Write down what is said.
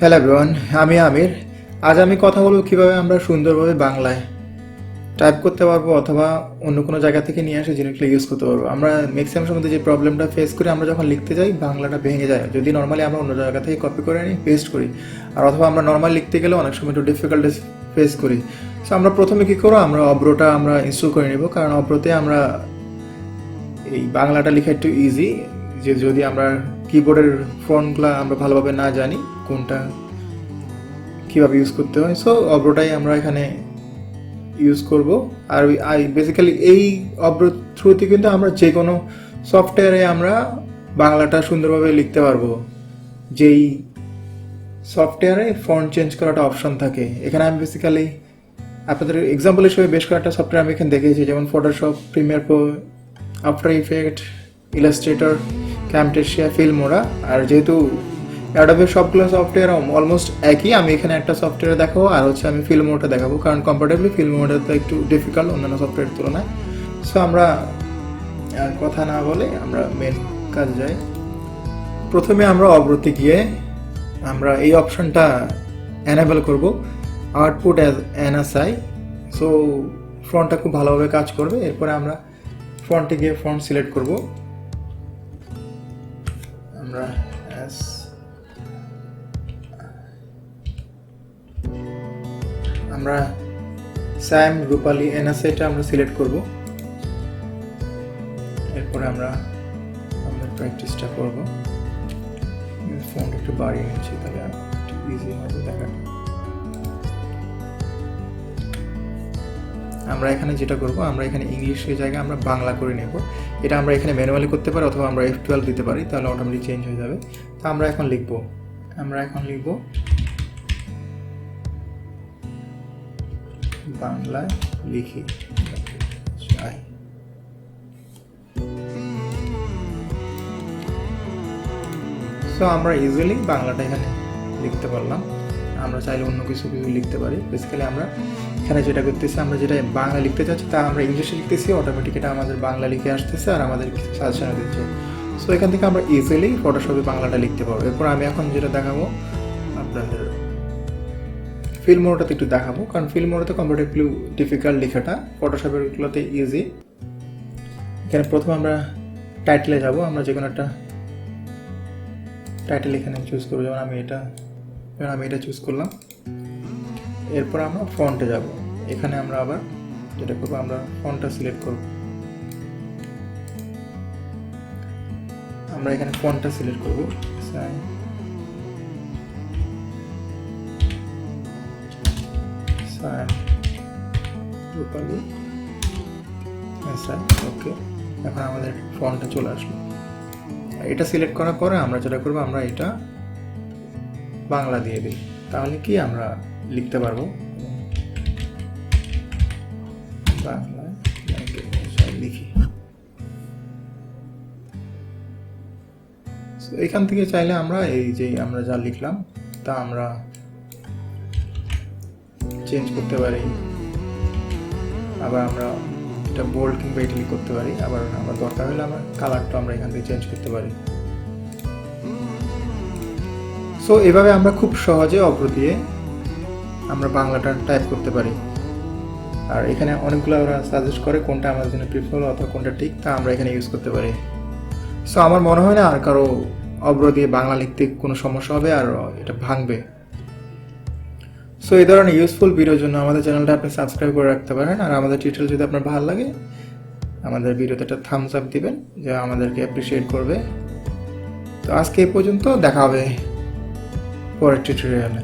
Hello everyone, আমি আমির। আজ আমি কথা বলবো কিভাবে আমরা সুন্দরভাবে বাংলায় টাইপ করতে পারবো অথবা অন্য কোনো জায়গা থেকে নিয়ে এসে জিনিসগুলো ইউজ করতে পারবো। আমরা ম্যাক্সিমাম সময় যে প্রবলেমটা ফেস করি, আমরা যখন লিখতে যাই বাংলাটা ভেঙে যায়। যদি নর্মালি আমরা অন্য জায়গা থেকে কপি করে নিই, পেস্ট করি, আর অথবা আমরা নর্মাল লিখতে গেলে অনেক সময় একটু ডিফিকাল্টিস ফেস করি। সো আমরা প্রথমে কী করবো, আমরা অব্রটা আমরা ইনস্টল করে নেব, কারণ অব্রতে আমরা এই বাংলাটা লেখা একটু ইজি। যে যদি আমরা কিবোর্ডের ফন্টগুলো আমরা ভালোভাবে না জানি কোনটা কীভাবে ইউজ করতে হয়, সো অব্রটাই আমরা এখানে ইউজ করব। আর বেসিক্যালি এই অব্র থ্রুতে কিন্তু আমরা যে কোনো সফটওয়্যারে আমরা বাংলাটা সুন্দরভাবে লিখতে পারবো। যেই সফটওয়্যারে ফন্ট চেঞ্জ করাটা অপশন থাকে, এখানে আমি বেসিক্যালি আপনাদের এক্সাম্পল হিসেবে বেশ কয়েকটা সফটওয়্যার আমি এখানে দেখেছি, যেমন Photoshop, Premiere Pro, After Effect, Illustrator, Camtasia, Filmora. আর যেহেতু অ্যাডোবের সবগুলো সফটওয়্যার অলমোস্ট একই, আমি এখানে একটা সফটওয়্যার দেখাবো আর আমি ফিল্মোরাটা দেখাবো, কারণ কম্পারেটিভলি ফিল্মোরাটা তো একটু ডিফিকাল্ট অন্যান্য সফটওয়্যারের তুলনায়। সো আমরা কথা না বলে আমরা মেন কাজ যাই। প্রথমে আমরা অব্রতে গিয়ে আমরা এই অপশনটা এনেবল করব, আউটপুট অ্যাজ এনএসআই। সো ফ্রন্টটা খুব ভালোভাবে কাজ করবে। এরপরে আমরা ফ্রন্টে গিয়ে ফন্ট সিলেক্ট করব। আমরা স্যাম রূপালী এনএসআইটা আমরা সিলেক্ট করব। এরপরে আমরা আমাদের প্র্যাকটিসটা করব। ফন্ট একটু বাড়িয়ে নিচ্ছি, তাহলে একটু ইজি হবে দেখাটা। আমরা এখানে যেটা করব, আমরা এখানে ইংলিশের জায়গায় আমরা বাংলা করে নেব। এটা আমরা এখানে ম্যানুয়ালি করতে পারি অথবা আমরা F12 দিতে পারি, তাহলে অটোমেটিক চেঞ্জ হয়ে যাবে। তো আমরা এখন লিখব বাংলায় লিখি চাই। সো আমরা ইজিলি বাংলাটা এখানে লিখতে পারলাম। আমরা চাইলে অন্য কিছু লিখতে পারি। বেসিক্যালি আমরা এখানে যেটা করতেছি, আমরা যেটা বাংলা লিখতে চাচ্ছি তা আমরা ইংলিশে লিখতেছি, অটোমেটিক এটা আমাদের বাংলা লিখে আসতেছে আর আমাদের কিছু সাজেশন দিচ্ছে। সো এখান থেকে আমরা ইজিলি ফটোশপে বাংলাটা লিখতে পারবো। এরপর আমি এখন যেটা দেখাবো আপনাদের ফিল্মোরাটাতে একটু দেখাবো, কারণ ফিল্মোরাতে কম্পারেটিভলি ডিফিকাল্ট লেখাটা, ফটোশপেরগুলোতে ইজি। এখানে প্রথমে আমরা টাইটেলে যাব। আমরা যে কোনো একটা টাইটেল এখানে চুজ করবো, যেমন আমি এটা চুজ করলাম। এরপর আমরা ফন্টে যাব। এখানে আমরা আবার যেটা করবো, আমরা ফন্টটা সিলেক্ট করব। আমরা এখানে ফন্টটা সিলেক্ট করব, রূপালী। ওকে, এখন আমাদের ফন্টটা চলে আসলো। এটা সিলেক্ট করার পরে আমরা যেটা করবো, আমরা এটা বাংলা দিয়ে দিই, তাহলে কি আমরা লিখতে পারবো বাংলায় লিখি। এখান থেকে চাইলে আমরা এই যে আমরা যা লিখলাম তা আমরা চেঞ্জ করতে পারি। আবার আমরা এটা বোল্ড কিংবা ইটালিক করতে পারি। আবার আমরা দরকার হলে আমরা কালারটা আমরা এখান থেকে চেঞ্জ করতে পারি। সো এভাবে আমরা খুব সহজে অব্র দিয়ে আমরা বাংলাটা টাইপ করতে পারি। আর এখানে অনেকগুলো ওরা সাজেস্ট করে কোনটা আমাদের জন্য প্রিফার অথবা কোনটা ঠিক, তা আমরা এখানে ইউজ করতে পারি। সো আমার মনে হয় না আর কারো অব্র দিয়ে বাংলা লিখতে কোনো সমস্যা হবে আর এটা ভাঙবে। সো এই ধরনের ইউজফুল ভিডিওর জন্য আমাদের চ্যানেলটা আপনি সাবস্ক্রাইব করে রাখতে পারেন। আর আমাদের টিউটোরিয়াল যদি আপনার ভালো লাগে, আমাদের ভিডিওতে একটা থামস আপ দিবেন, যা আমাদেরকে অ্যাপ্রিসিয়েট করবে। তো আজকে এই পর্যন্ত, দেখা হবে পরের টিউটোরিয়ালে।